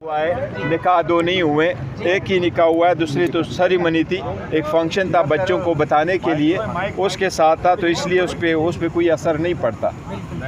हुआ है, निकाह दो नहीं हुए, एक ही निकाह हुआ है, दूसरी तो सेरेमनी थी, एक फंक्शन था बच्चों को बताने के लिए, उसके साथ था, तो इसलिए उस पर कोई असर नहीं पड़ता।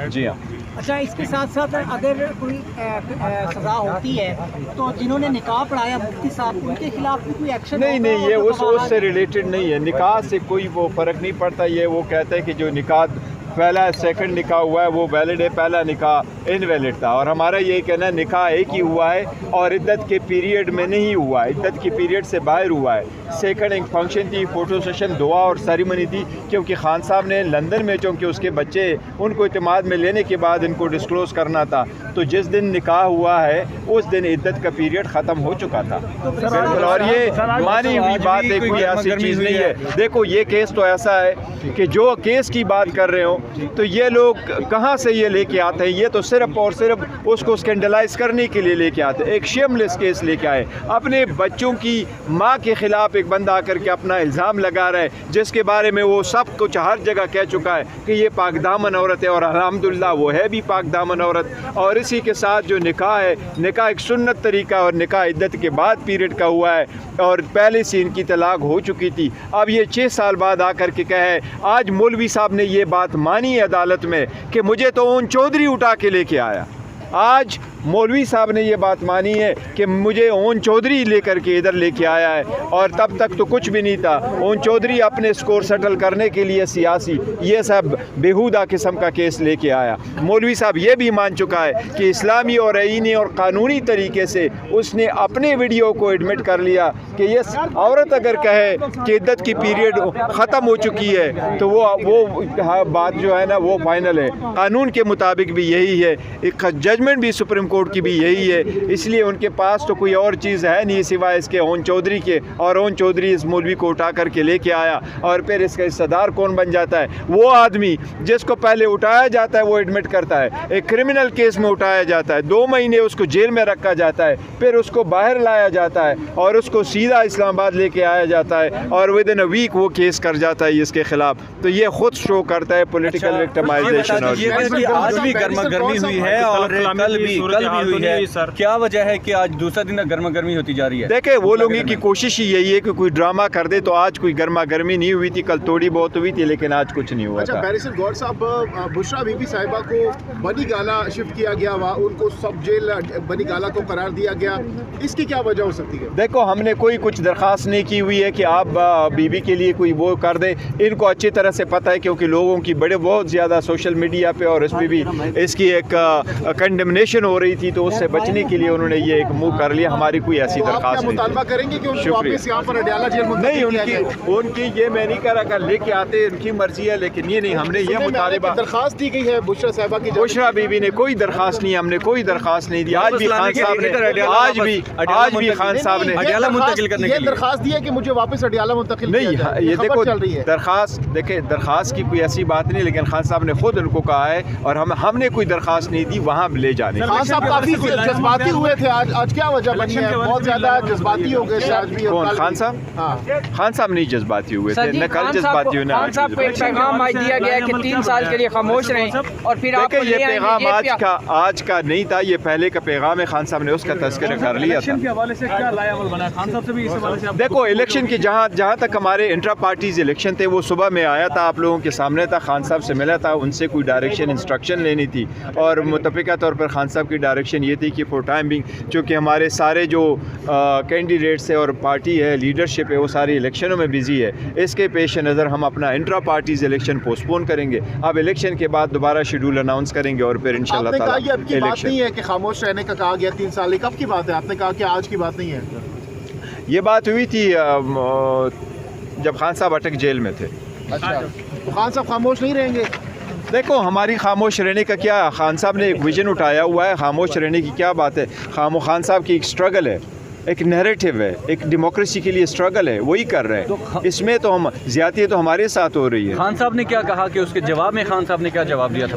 जी हाँ। अच्छा, इसके साथ साथ अगर कोई सज़ा होती है तो जिन्होंने निकाह पढ़ाया मुफ्ती साहब, उनके खिलाफ भी कोई एक्शन? नहीं, ये उससे रिलेटेड नहीं है, निकाह से कोई वो फ़र्क नहीं पड़ता। ये वो कहते हैं कि जो निकाह पहला सेकंड निकाह हुआ है वो वैलिड है, पहला निकाह इनवैलिड था। और हमारा ये कहना है निकाह एक ही हुआ है और इद्दत के पीरियड में नहीं हुआ है, इद्दत के पीरियड से बाहर हुआ है। सेकंड एक फंक्शन थी, फ़ोटो सेशन, दुआ और सेरेमनी थी, क्योंकि खान साहब ने लंदन में चूँकि उसके बच्चे उनको इत्मीनान में लेने के बाद इनको डिस्क्लोज़ करना था, तो जिस दिन निकाह हुआ है उस दिन इद्दत का पीरियड ख़त्म हो चुका था। बिल्कुल, और ये मानी हुई बात है, कोई ऐसी चीज़ नहीं है। देखो ये केस तो ऐसा है कि जो केस की बात कर रहे हो तो ये लोग कहाँ से ये लेके आते हैं, ये तो सिर्फ और सिर्फ उसको स्कैंडलाइज करने के लिए लेके आते हैं। एक शेमलेस केस लेके आए, अपने बच्चों की माँ के ख़िलाफ़ एक बंदा आकर के अपना इल्ज़ाम लगा रहा है, जिसके बारे में वो सब कुछ हर जगह कह चुका है कि ये पाकदामन औरत है, और अल्हम्दुलिल्लाह वो है भी पाकदामन औरत। और इसी के साथ जो निकाह है, निकाह एक सुन्नत तरीका और निकाह इद्दत के बाद पीरियड का हुआ है, और पहले से इनकी तलाक हो चुकी थी। अब ये 6 साल बाद आकर के कहे, आज मौलवी साहब ने ये बात मानी अदालत में कि मुझे तो ओन चौधरी उठा के लेके आया। आज मौलवी साहब ने ये बात मानी है कि मुझे ओन चौधरी लेकर के इधर लेके आया है, और तब तक तो कुछ भी नहीं था। ओन चौधरी अपने स्कोर सेटल करने के लिए सियासी ये सब बेहुदा किस्म का केस लेके आया। मौलवी साहब ये भी मान चुका है कि इस्लामी और आईनी और क़ानूनी तरीके से उसने अपने वीडियो को एडमिट कर लिया कि ये औरत अगर कहे कि इद्दत की पीरियड ख़त्म हो चुकी है तो वो बात जो है ना वो फाइनल है। कानून के मुताबिक भी यही है, एक जजमेंट भी सुप्रीम कोर्ट की भी यही है। इसलिए उनके पास तो कोई और चीज़ है नहीं सिवाय इसके ओन चौधरी के, और ओन चौधरी इस मौलवी को उठा करके लेके आया। और फिर इसका हिस्सेदार कौन बन जाता है? वो आदमी जिसको पहले उठाया जाता है वो एडमिट करता है, एक क्रिमिनल केस में उठाया जाता है, 2 महीने उसको जेल में रखा जाता है, फिर उसको बाहर लाया जाता है और उसको सीधा इस्लामाबाद लेके आया जाता है, और विद इन अ वीक वो केस कर जाता है इसके खिलाफ। तो ये खुद शो करता है पॉलिटिकल विक्टिमाइजेशन। आज भी गर्मा गर्मी हुई है और कल भी हुई है, क्या वजह है कि आज दूसरा दिन गर्मा गर्मी होती जा रही है? देखे वो लोगों की कोशिश ही यही है कि कोई ड्रामा कर दे, तो आज कोई गर्मा गर्मी नहीं हुई थी, कल थोड़ी बहुत हुई थी, लेकिन आज कुछ नहीं हुआ। अच्छा, बैरिस्टर गौर साहब, बुशरा बीबी साहिबा को बनी गाला शिफ्ट किया गया, वहाँ उनको सब जेल बनी गाला को करार दिया गया, इसकी क्या वजह हो सकती है? देखो हमने कोई कुछ दरख्वास्त नहीं की हुई है कि आप बीबी के लिए कोई वो कर दे। इनको अच्छी तरह से पता है, क्योंकि लोगों की बहुत ज़्यादा सोशल मीडिया पे और इस पर भी इसकी एक कंडेमनेशन हो रही थी, तो उससे बचने के लिए उन्होंने ये एक मूव कर लिया। हमारी कोई ऐसी दरख्वास्त नहीं। मुतालबा करेंगे कि उनको वापस यहाँ पर अडयाला जेल नहीं, उनकी ये मैं नहीं कह रहा, लेके आते उनकी मर्जी है, लेकिन ये नहीं, हमने ये मुतालबा दरखास्त दी गई है बुशरा साहिबा की। बुशरा बीबी ने कोई दरखास्त नहीं, हमने कोई दरखास्त नहीं दी। आज भी खान साहब ने खान साहब ने अडयाला मुंतकिल करने के लिए दरखास्त दी है कि मुझे वापस अडयाला मुंतकिल नहीं। ये देखो दरखास्त, देखे दरखास्त की कोई ऐसी बात नहीं, लेकिन खान साहब ने खुद उनको कहा है, और हमने कोई दरखास्त नहीं दी वहाँ ले जाने। खान साहब काफी जज्बाती हुए थे आज क्या वजह बनी है? बहुत ज्यादा जज्बाती हो गए आज भी। कौन? खान साहब? खान साहब नहीं जज्बाती हुए थे, न कल जज्बाती हुए, खान साहब को एक पैगाम आज दिया गया कि 3 साल के लिए खामोश रहें, और फिर आप ये पैगाम आज का नहीं था, ये पहले का पैगाम है। खान साहब ने उसका तज़किरा कर लिया था। देखो इलेक्शन के जहाँ तक हमारे इंट्रा पार्टीज इलेक्शन थे, वो सुबह में आया था, आप लोगों के सामने था, खान साहब से मिला था, उनसे कोई डायरेक्शन इंस्ट्रक्शन लेनी थी, और मुतफ़िका तौर पर खान साहब की डायरेक्शन ये थी कि फॉर टाइम बिंग चूँकि हमारे सारे जो कैंडिडेट्स है और पार्टी है, लीडरशिप है, वो सारी इलेक्शनों में बिजी है, इसके पेश नज़र हम अपना इंट्रा पार्टीज इलेक्शन पोस्टपोन करेंगे। अब इलेक्शन के बाद दोबारा शेड्यूल अनाउंस करेंगे, और फिर इंशाल्लाह ताला इलेक्शन। नहीं है कि खामोश रहने का कहा गया 3 साल, कब की बात है? आपने कहा कि आज की बात नहीं है। ये बात हुई थी जब खान साहब अटक जेल में थे। अच्छा, तो खान साहब खामोश नहीं रहेंगे? देखो हमारी खामोश रहने का क्या, खान साहब ने एक विजन उठाया हुआ है, खामोश रहने की क्या बात है? खान साहब की एक स्ट्रगल है, एक नैरेटिव है, एक डेमोक्रेसी के लिए स्ट्रगल है, वही कर रहे हैं। इसमें तो हम ज़्यादती तो हमारे साथ हो रही है। खान साहब ने क्या कहा कि उसके जवाब में खान साहब ने क्या जवाब दिया था?